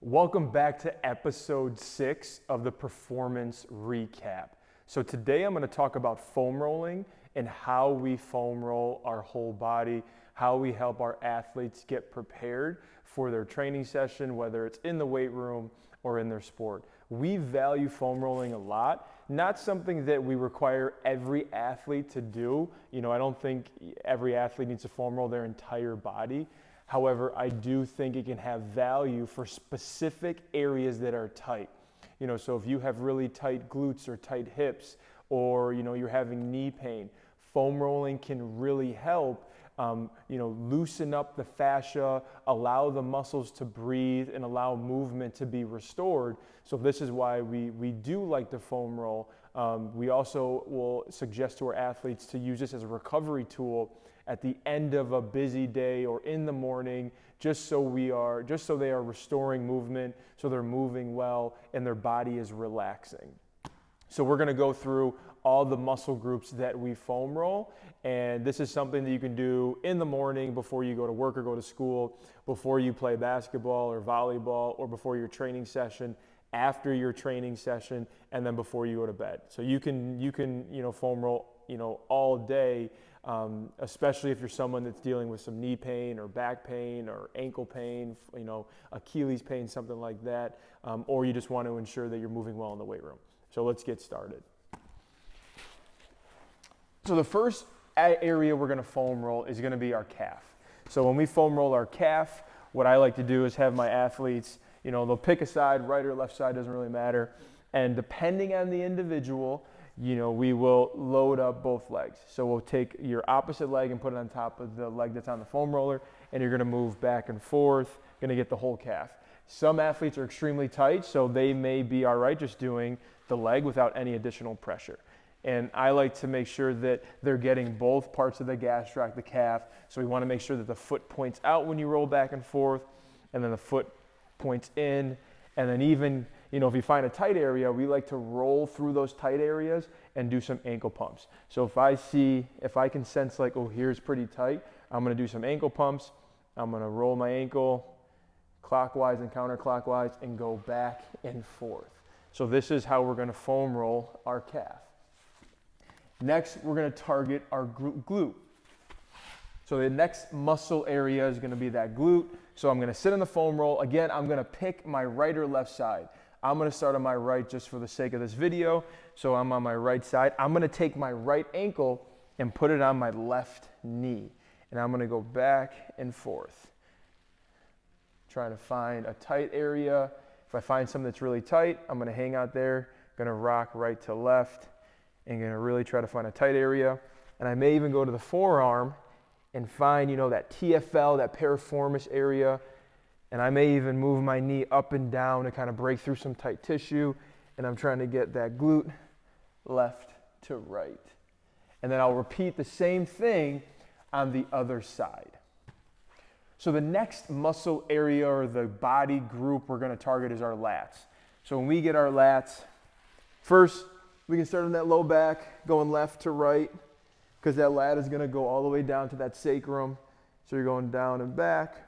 Welcome back to episode 6 of the Performance Recap. So today I'm going to talk about foam rolling and how we foam roll our whole body, how we help our athletes get prepared for their training session, whether it's in the weight room or in their sport. We value foam rolling a lot, not something that we require every athlete to do. I don't think every athlete needs to foam roll their entire body. However, I do think it can have value for specific areas that are tight. So if you have really tight glutes or tight hips, or you're having knee pain, foam rolling can really help loosen up the fascia, allow the muscles to breathe, and allow movement to be restored. So this is why we do like to foam roll. We also will suggest to our athletes to use this as a recovery tool at the end of a busy day or in the morning, just so they are restoring movement, so they're moving well and their body is relaxing. So we're going to go through all the muscle groups that we foam roll, and this is something that you can do in the morning before you go to work or go to school, before you play basketball or volleyball, or before your training session, after your training session, and then before you go to bed. So you can foam roll all day. Especially if you're someone that's dealing with some knee pain or back pain or ankle pain, Achilles pain, something like that, or you just want to ensure that you're moving well in the weight room. So let's get started. So the first area we're going to foam roll is going to be our calf. So when we foam roll our calf, what I like to do is have my athletes, they'll pick a side, right or left side, doesn't really matter, and depending on the individual, we will load up both legs. So we'll take your opposite leg and put it on top of the leg that's on the foam roller, and you're going to move back and forth, going to get the whole calf. Some athletes are extremely tight, so they may be all right just doing the leg without any additional pressure. And I like to make sure that they're getting both parts of the gastroc, the calf, so we want to make sure that the foot points out when you roll back and forth, and then the foot points in, and then even if you find a tight area, we like to roll through those tight areas and do some ankle pumps. So if I can sense like, oh, here's pretty tight, I'm going to do some ankle pumps. I'm going to roll my ankle clockwise and counterclockwise and go back and forth. So this is how we're going to foam roll our calf. Next, we're going to target our glute. So the next muscle area is going to be that glute. So I'm going to sit on the foam roll. Again, I'm going to pick my right or left side. I'm going to start on my right just for the sake of this video. So I'm on my right side. I'm going to take my right ankle and put it on my left knee. And I'm going to go back and forth, trying to find a tight area. If I find something that's really tight, I'm going to hang out there, going to rock right to left, and going to really try to find a tight area. And I may even go to the forearm and find, that TFL, that piriformis area. And I may even move my knee up and down to kind of break through some tight tissue. And I'm trying to get that glute left to right. And then I'll repeat the same thing on the other side. So the next muscle area or the body group we're going to target is our lats. So when we get our lats, first we can start on that low back, going left to right, because that lat is going to go all the way down to that sacrum. So you're going down and back.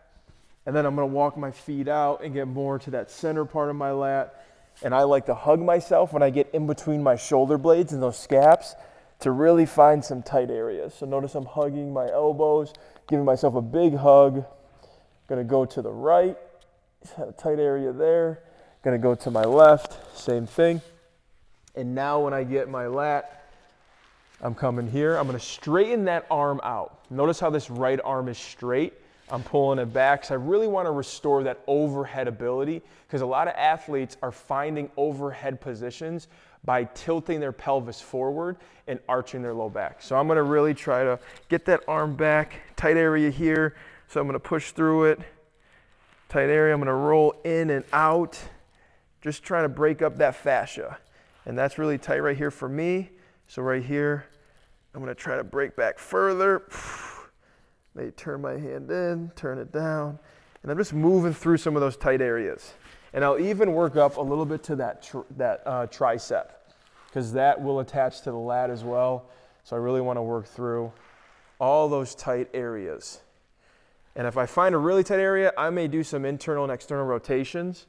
And then I'm going to walk my feet out and get more to that center part of my lat. And I like to hug myself when I get in between my shoulder blades and those scaps to really find some tight areas. So notice I'm hugging my elbows, giving myself a big hug. Going to go to the right, have a tight area there. Going to go to my left, same thing. And now when I get my lat, I'm coming here. I'm going to straighten that arm out. Notice how this right arm is straight. I'm pulling it back, so I really want to restore that overhead ability, because a lot of athletes are finding overhead positions by tilting their pelvis forward and arching their low back. So I'm going to really try to get that arm back, tight area here. So I'm going to push through it, tight area. I'm going to roll in and out, just trying to break up that fascia. And that's really tight right here for me. So right here, I'm going to try to break back further. Maybe turn my hand in, turn it down, and I'm just moving through some of those tight areas. And I'll even work up a little bit to that tricep, because that will attach to the lat as well. So I really want to work through all those tight areas. And if I find a really tight area, I may do some internal and external rotations.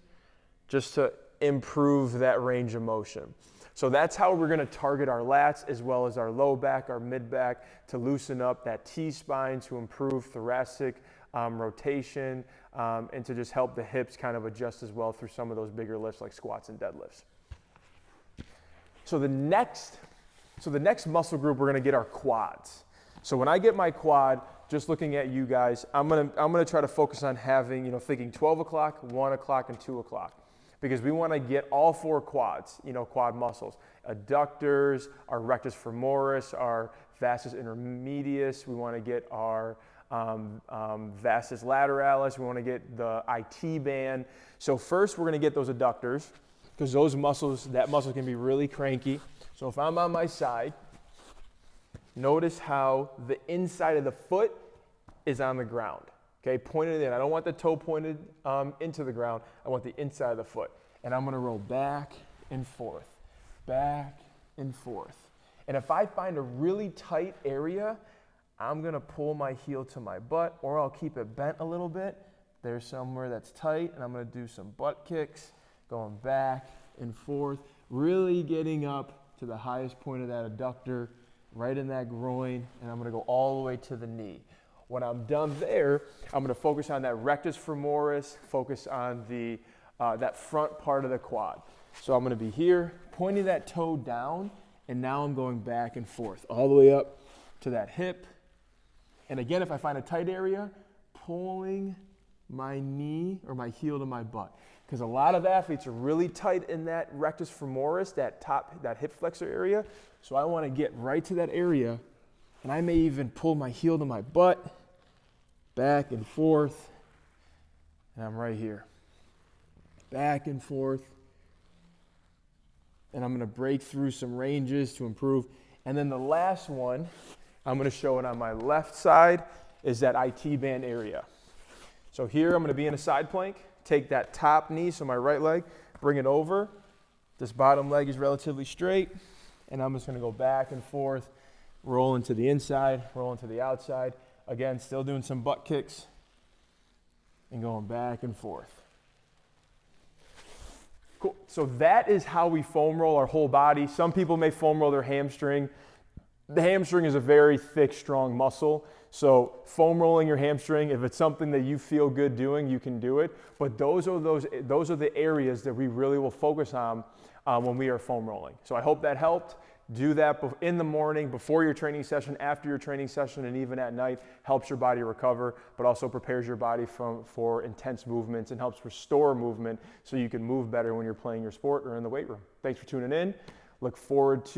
just to improve that range of motion. So that's how we're gonna target our lats as well as our low back, our mid back, to loosen up that T-spine, to improve thoracic rotation, and to just help the hips kind of adjust as well through some of those bigger lifts like squats and deadlifts. So the next muscle group, we're gonna get our quads. So when I get my quad, just looking at you guys, I'm gonna try to focus on having, thinking 12 o'clock, 1 o'clock, and 2 o'clock. Because we wanna get all 4 quads, quad muscles. Adductors, our rectus femoris, our vastus intermedius, we wanna get our vastus lateralis, we wanna get the IT band. So first we're gonna get those adductors, because that muscle can be really cranky. So if I'm on my side, notice how the inside of the foot is on the ground, okay, pointed in. I don't want the toe pointed into the ground. I want the inside of the foot. And I'm gonna roll back and forth, back and forth. And if I find a really tight area, I'm gonna pull my heel to my butt, or I'll keep it bent a little bit. There's somewhere that's tight, and I'm gonna do some butt kicks, going back and forth, really getting up to the highest point of that adductor, right in that groin, and I'm gonna go all the way to the knee. When I'm done there, I'm gonna focus on that rectus femoris, focus on that front part of the quad. So I'm gonna be here, pointing that toe down, and now I'm going back and forth, all the way up to that hip. And again, if I find a tight area, pulling my knee or my heel to my butt. Because a lot of athletes are really tight in that rectus femoris, that hip flexor area. So I want to get right to that area, and I may even pull my heel to my butt, back and forth, and I'm right here. Back and forth, and I'm going to break through some ranges to improve. And then the last one, I'm going to show it on my left side, is that IT band area. So here I'm going to be in a side plank. Take that top knee, so my right leg, bring it over. This bottom leg is relatively straight, and I'm just gonna go back and forth, rolling to the inside, rolling to the outside. Again, still doing some butt kicks, and going back and forth. Cool, so that is how we foam roll our whole body. Some people may foam roll their hamstring. The hamstring is a very thick, strong muscle. So foam rolling your hamstring, if it's something that you feel good doing, you can do it. But those are the areas that we really will focus on when we are foam rolling. So I hope that helped. Do that in the morning, before your training session, after your training session, and even at night. Helps your body recover, but also prepares your body for intense movements and helps restore movement so you can move better when you're playing your sport or in the weight room. Thanks for tuning in. Look forward to